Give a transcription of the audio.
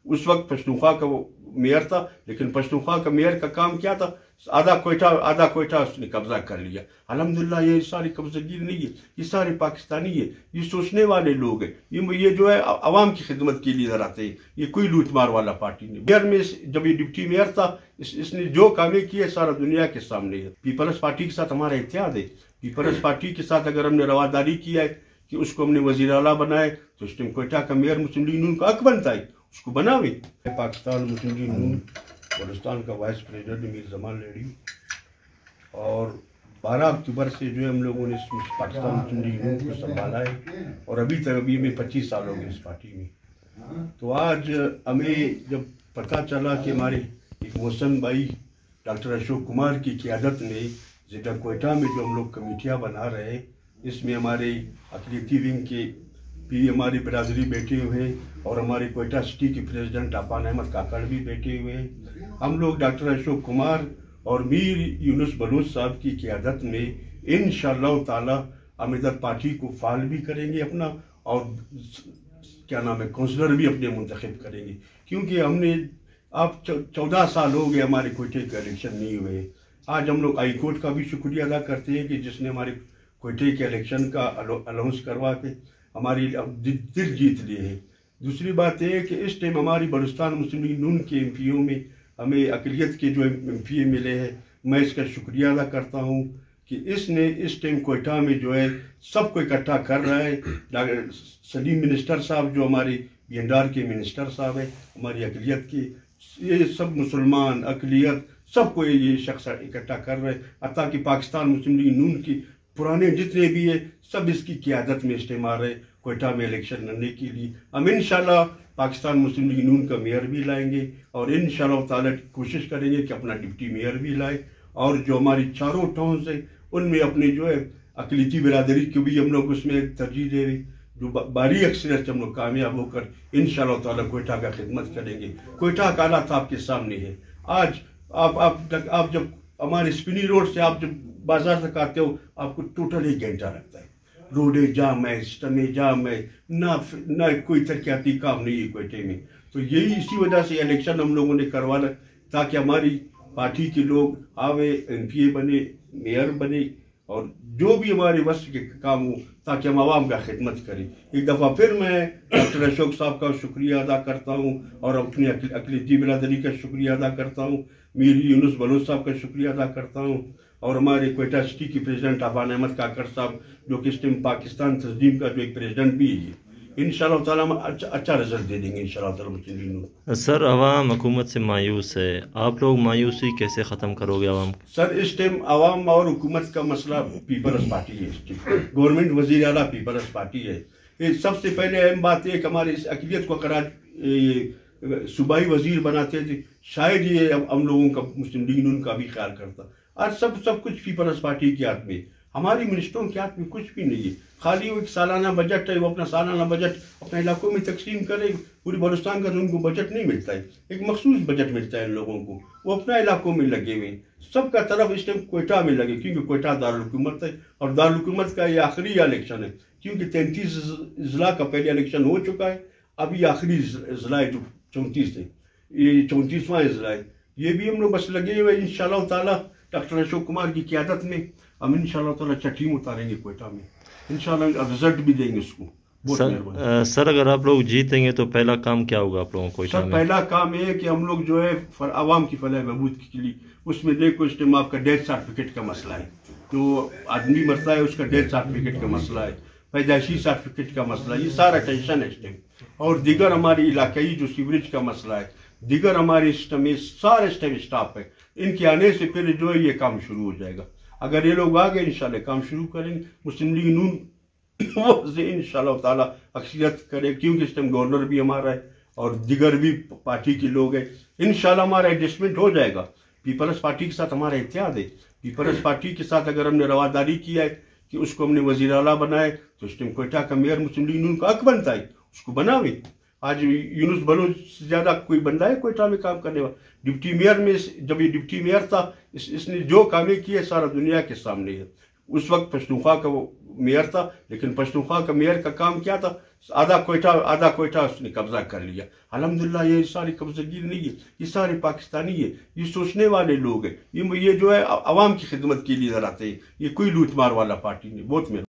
उस वक्त पश्तूनख्वा का वो मेयर था, लेकिन पश्तूनख्वा का मेयर का काम क्या था, आधा कोयटा उसने कब्जा कर लिया। अल्हम्दुलिल्लाह ये सारी कब्जागीर नहीं है, ये सारे पाकिस्तानी है, ये सोचने वाले लोग हैं, ये जो है अवाम की खिदमत के लिए इधर आते हैं, ये कोई लूटमार वाला पार्टी नहीं। मेयर में जब ये डिप्टी मेयर था, इसने जो कामें किए सारा दुनिया के सामने है। पीपल्स पार्टी के साथ हमारा इत्तेहाद है। पीपल्स पार्टी के साथ अगर हमने रवादारी किया है कि उसको हमने वजीर आला बनाए, तो इस टाइम कोयटा का मेयर मुस्लिम लीग नून का हक बनता है, उसको बनावे। पाकिस्तान मुस्लिम लीग नून बलूचिस्तान का vice president Mir Zaman lady, और 12 अक्टूबर से जो है हम लोगों ने पाकिस्तान मुस्लिम लीग नून को संभाला है, और अभी तक अभी में 25 साल हो गए इस पार्टी में। तो आज हमें जब पता चला कि हमारे एक मोहसन भाई डॉक्टर अशोक कुमार की क़यादत में ज़िला कोयटा में जो हम लोग कमेटियाँ बना रहे हैं, इसमें हमारे अक़लियती विंग के भी हमारी बिरादरी बैठे हुए हैं, और हमारे कोयटा सिटी के प्रेसिडेंट आपान अहमद काकड़ भी बैठे हुए हैं। हम लोग डॉक्टर अशोक कुमार और मीर यूनुस बलोच साहब की क़यादत में इंशाअल्लाह ताला हम इधर पार्टी को फाल भी करेंगे अपना, और क्या नाम है काउंसलर भी अपने मुंतखब करेंगे, क्योंकि हमने अब 14 साल हो गए हमारे कोयटे के इलेक्शन नहीं हुए। आज हम लोग हाई कोर्ट का भी शुक्रिया अदा करते हैं कि जिसने हमारे कोयटे के इलेक्शन का अनाउंस करवा के हमारी दिल जीत लिए हैं। दूसरी बात यह है कि इस टाइम हमारी बलूचिस्तान मुस्लिम लीग नून के एमपीओ में हमें अक़लियत के जो एमपी मिले हैं, मैं इसका शुक्रिया अदा करता हूँ कि इसने इस टाइम कोयटा में जो है सबको इकट्ठा कर रहा है। सलीम मिनिस्टर साहब जो हमारे बीएनआर के मिनिस्टर साहब हैं, हमारी अक़लियत के, ये सब मुसलमान अक़लियत सबको ये शख्स इकट्ठा कर रहे हैं, ताकि पाकिस्तान मुस्लिम लीग नून की पुराने जितने भी है सब इसकी क़यादत में इस्तेमाल है कोयटा में इलेक्शन लड़ने के लिए। हम इंशाल्लाह पाकिस्तान मुस्लिम लीग नून का मेयर भी लाएंगे, और इंशाल्लाह ताला कोशिश करेंगे कि अपना डिप्टी मेयर भी लाए, और जो हमारी चारों टाउन्स है उनमें अपने जो है अक़लियती बिरादरी को भी हम लोग उसमें तरजीह दे रहे, जो बारी अक्सरियत से हम लोग कामयाब होकर इंशाअल्लाह ताला कोयटा का खिदमत करेंगे। कोयटा का हालात आपके सामने है। आज आप जब हमारे स्पिनी रोड से आप जब बाजार तक आते हो, आपको टोटल 1 घंटा लगता है। रोडें जाम है, सिस्टमें जाम है, ना कोई तरक्याती काम नहीं है कोयटे में। तो यही इसी वजह से इलेक्शन हम लोगों ने करवाना, ताकि हमारी पार्टी के लोग आवे, एमपीए बने, मेयर बने, और जो भी हमारे वस्त के काम हो, ताकि हम आवाम का खिदमत करें। एक दफ़ा फिर मैं डॉक्टर अशोक साहब का शुक्रिया अदा करता हूँ, और अपनी अक़लियती बिरादरी का शुक्रिया अदा करता हूँ, मीर यूनुस बलोच साहब का शुक्रिया अदा करता हूँ, और हमारे कोयटा सिटी के प्रेसिडेंट आपान अहमद काकड़ साहब जो कि इस टाइम पाकिस्तान तंजीम का जो एक प्रेसिडेंट भी है। इंशाअल्लाह ताला हम अच्छा रिजल्ट दे देंगे इंशाअल्लाह ताला मुस्लिम लीग नून। सर अवाम हुकूमत से मायूस है, आप लोग मायूसी कैसे ख़त्म करोगे अवाम? सर इस टाइम अवाम और हुकूमत का मसला पीपल्स पार्टी है, इस टाइम गवर्नमेंट वज़ीर आला पीपल्स पार्टी है। ये सबसे पहले अहम बात है कि हमारे इस अक़लियत को अगर सूबाई वजीर बनाते थे, शायद ये हम लोगों का मुस्लिम लीग नून का भी ख्याल करता। आज सब कुछ पीपल्स पार्टी के हाथ में, हमारी मिनिस्टरों के हाथ में कुछ भी नहीं है। खाली वो एक सालाना बजट है, वो अपना सालाना बजट अपने इलाकों में तकसीम करे। पूरी बलूचिस्तान का तो उनको बजट नहीं मिलता है, एक मखसूस बजट मिलता है इन लोगों को, वो अपना इलाकों में लगे हुए। सबका तरफ इस टाइम कोयटा में लगे, क्योंकि कोयटा दारुल हुकूमत है, और दारुल हुकूमत का ये आखिरी इलेक्शन है, क्योंकि 33 ज़िला का पहले इलेक्शन हो चुका है। अभी आखिरी ज़िला है जो 34 है, ये 34वां ज़िला है। ये भी हम लोग बस लगे हुए इंशाअल्लाह ताला डॉक्टर अशोक कुमार की क़यादत में हम इंशाअल्लाह ताला अच्छा टीम उतारेंगे कोयटा में, इंशाअल्लाह रिजल्ट भी देंगे उसको। सर अगर आप लोग जीतेंगे तो पहला काम क्या होगा आप लोगों को? सर पहला काम ये है कि हम लोग जो है आवाम की फलाह बहबूद के लिए, उसमें देखो इस टाइम आपका डेथ सर्टिफिकेट का मसला है, जो आदमी मरता है उसका डेथ सर्टिफिकेट का मसला है, पैदाइशी सर्टिफिकेट का मसला है, ये सारा टेंशन है इस टाइम। और दीगर हमारी इलाकाई जो सीवरेज का मसला है, दीगर हमारे सिस्टम में सारे स्टाफ है, इनके आने से फिर जो है ये काम शुरू हो जाएगा। अगर ये लोग आ गए इंशाल्लाह काम शुरू करेंगे। मुस्लिम लीग नून से इंशाल्लाह ताला अक्सरियत करे, क्योंकि इस टाइम गवर्नर भी हमारा है और दीगर भी पार्टी के लोग हैं। इंशाल्लाह हमारा एडजस्टमेंट हो जाएगा। पीपल्स पार्टी के साथ हमारा इत्तेहाद है। पीपल्स पार्टी के साथ अगर हमने रवादारी किया है कि उसको हमने वजीर आला बनाए, तो इस टाइम कोयटा का मेयर मुस्लिम लीग नून का हक बनता है, उसको बनावे। आज यूनुस बलोच से ज़्यादा कोई बंदा है कोयटा में काम करने वाला। डिप्टी मेयर में जब ये डिप्टी मेयर था, इसने जो कामें किए सारा दुनिया के सामने है। उस वक्त पश्तूनख्वा का वो मेयर था, लेकिन पश्तूनख्वा का मेयर का काम क्या था, آدھا کوئٹہ اس نے قبضہ کر لیا. الحمدللہ یہ ساری قبضہ گیر نہیں ہے، یہ سارے پاکستانی ہے، یہ سوچنے والے لوگ ہیں، یہ جو ہے عوام کی خدمت کے لیے ادھر آتے ہیں، یہ کوئی لوٹ مار والا پارٹی نہیں. بہت